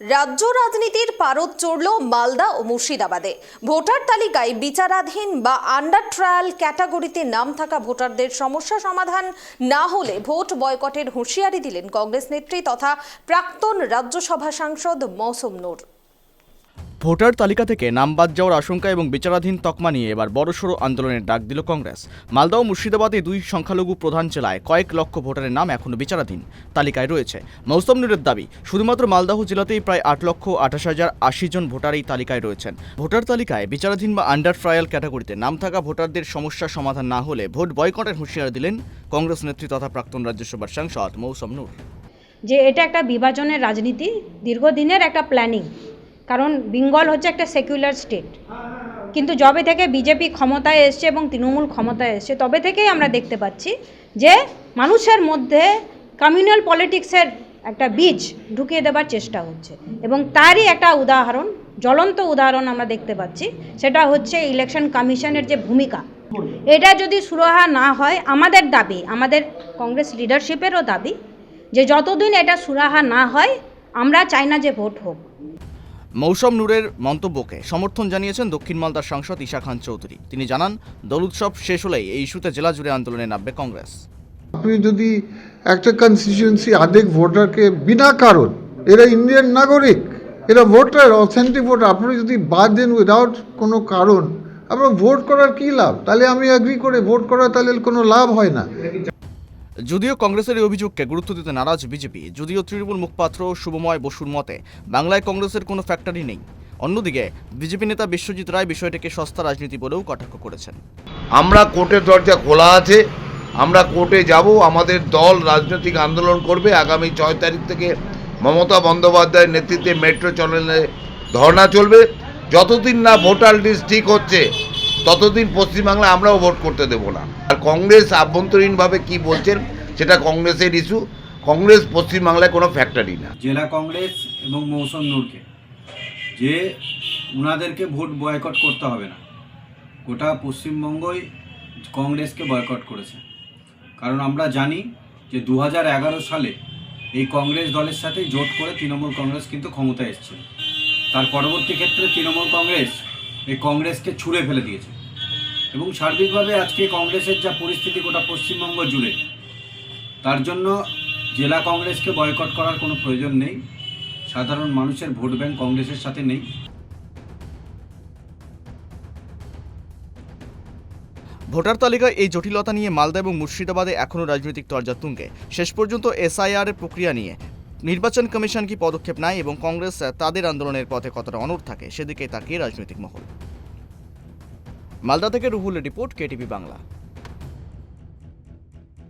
রাজ্য রাজনীতির পারদ চড়ল মালদা ও মুর্শিদাবাদে। ভোটার তালিকায় বিচারাধীন বা আন্ডার ট্রায়াল ক্যাটাগরিতে নাম থাকা ভোটারদের সমস্যা সমাধান না হলে ভোট বয়কটের হুঁশিয়ারি দিলেন কংগ্রেস নেত্রী তথা প্রাক্তন রাজ্যসভা সাংসদ মৌসুম নূর। ভোটার তালিকা থেকে নাম বাদ যাওয়ার আশঙ্কা এবং বিচারাধীন তকমা নিয়ে এবার বড়সড় আন্দোলনের ডাক দিল কংগ্রেস। মালদা ও মুর্শিদাবাদে দুই সংখ্যালঘু প্রধান জেলায় কয়েক লক্ষ ভোটারের নাম এখনও বিচারাধীন তালিকায় রয়েছে। মৌসুম নূরের দাবি, শুধুমাত্র মালদাহ জেলাতেই প্রায় 8,28,080 জন ভোটার এই তালিকায় রয়েছেন। ভোটার তালিকায় বিচারাধীন বা আন্ডার ট্রায়াল ক্যাটাগরিতে নাম থাকা ভোটারদের সমস্যা সমাধান না হলে ভোট বয়কটের হুঁশিয়ারি দিলেন কংগ্রেস নেত্রী তথা প্রাক্তন রাজ্যসভার সাংসদ মৌসুম নূর। যে এটা একটা বিভাজনের রাজনীতি, দীর্ঘদিনের একটা প্ল্যানিং। কারণ বেঙ্গল হচ্ছে একটা সেকুলার স্টেট, কিন্তু যবে থেকে বিজেপি ক্ষমতায় এসছে এবং তৃণমূল ক্ষমতায় এসছে তবে থেকেই আমরা দেখতে পাচ্ছি যে মানুষের মধ্যে কমিউনাল পলিটিক্সের একটা বীজ ঢুকিয়ে দেবার চেষ্টা হচ্ছে এবং তারই একটা উদাহরণ, জ্বলন্ত উদাহরণ আমরা দেখতে পাচ্ছি। সেটা হচ্ছে ইলেকশন কমিশনের যে ভূমিকা, এটা যদি সুরাহা না হয়, আমাদের দাবি, আমাদের কংগ্রেস লিডারশিপেরও দাবি যে যতদিন এটা সুরাহা না হয় আমরা চাই না যে ভোট হোক। মৌসুম নূরের মন্তব্যকে সমর্থন জানিয়েছেন দক্ষিণ মালদার সাংসদ ঈশা খান চৌধুরী। তিনি জানান, দোল উৎসব শেষ হলেই এই ইস্যুতে জেলা জুড়ে আন্দোলনে নামবে কংগ্রেস। আপনি যদি একটা কনস্টিটিউয়েন্সি অর্ধেক ভোটারকে বিনা কারণ, এরা ইন্ডিয়ান নাগরিক, এরা ভোটার, অথেন্টিক ভোটার, আপনি যদি বাদ দেন উইদাউট কোনো কারণ, আপনার ভোট করার কী লাভ? তাহলে আমি এগ্রি করে ভোট করা তাহলে কোনো লাভ হয় না। যদিও কংগ্রেসের এই অভিযোগকে গুরুত্ব দিতে নারাজ বিজেপি, যদিও তৃণমূল মুখপাত্র শুভময় বসুর মতে বাংলায় কংগ্রেসের কোনো ফ্যাক্টরি নেই। অন্যদিকে বিজেপি নেতা বিশ্বজিৎ রায় বিষয়টিকে সস্তা রাজনীতি বলেও কটাক্ষ করেছেন। আমরা কোর্টের দরজা খোলা আছে, আমরা কোর্টে যাব, আমাদের দল রাজনৈতিক আন্দোলন করবে। আগামী 6 তারিখ থেকে মমতা বন্দ্যোপাধ্যায়ের নেতৃত্বে মেট্রো চলনে ধর্ণা চলবে। যতদিন না ভোটার লিস্ট ঠিক হচ্ছে ততদিন পশ্চিমবাংলায় আমরাও ভোট করতে দেব না। আর কংগ্রেস আভ্যন্তরীণভাবে কি বলছেন সেটা কংগ্রেসের ইস্যু। কংগ্রেস পশ্চিমবাংলায় কোনো ফ্যাক্টরি না। জেলা কংগ্রেস এবং মৌসুম নূরকে যে ওনাদেরকে ভোট বয়কট করতে হবে না, গোটা পশ্চিমবঙ্গই কংগ্রেসকে বয়কট করেছে। কারণ আমরা জানি যে 2011 সালে এই কংগ্রেস দলের সাথে জোট করে তৃণমূল কংগ্রেস কিন্তু ক্ষমতায় এসেছিল। তার পরবর্তী ক্ষেত্রে তৃণমূল কংগ্রেস এই কংগ্রেসকে ছুঁড়ে ফেলে দিয়েছে এবং সার্বিকভাবে আজকে কংগ্রেসের যা পরিস্থিতি গোটা পশ্চিমবঙ্গ জুড়ে, তার জন্য জেলা কংগ্রেসকে বয়কট করার কোনো প্রয়োজন নেই। সাধারণ মানুষের ভোট ব্যাংক কংগ্রেসের সাথে নেই। ভোটার তালিকায় এই জটিলতা নিয়ে মালদা এবং মুর্শিদাবাদে এখনও রাজনৈতিক তরজা তুঙ্গে। শেষ পর্যন্ত এসআইআর এর প্রক্রিয়া নিয়ে নির্বাচন কমিশন কি পদক্ষেপ নেয় এবং কংগ্রেস তাদের আন্দোলনের পথে কতটা অনড় থাকে সেদিকে তাকিয়ে রাজনৈতিক মহল। মালদা থেকে রুহুলের রিপোর্ট, কেটিভি বাংলা।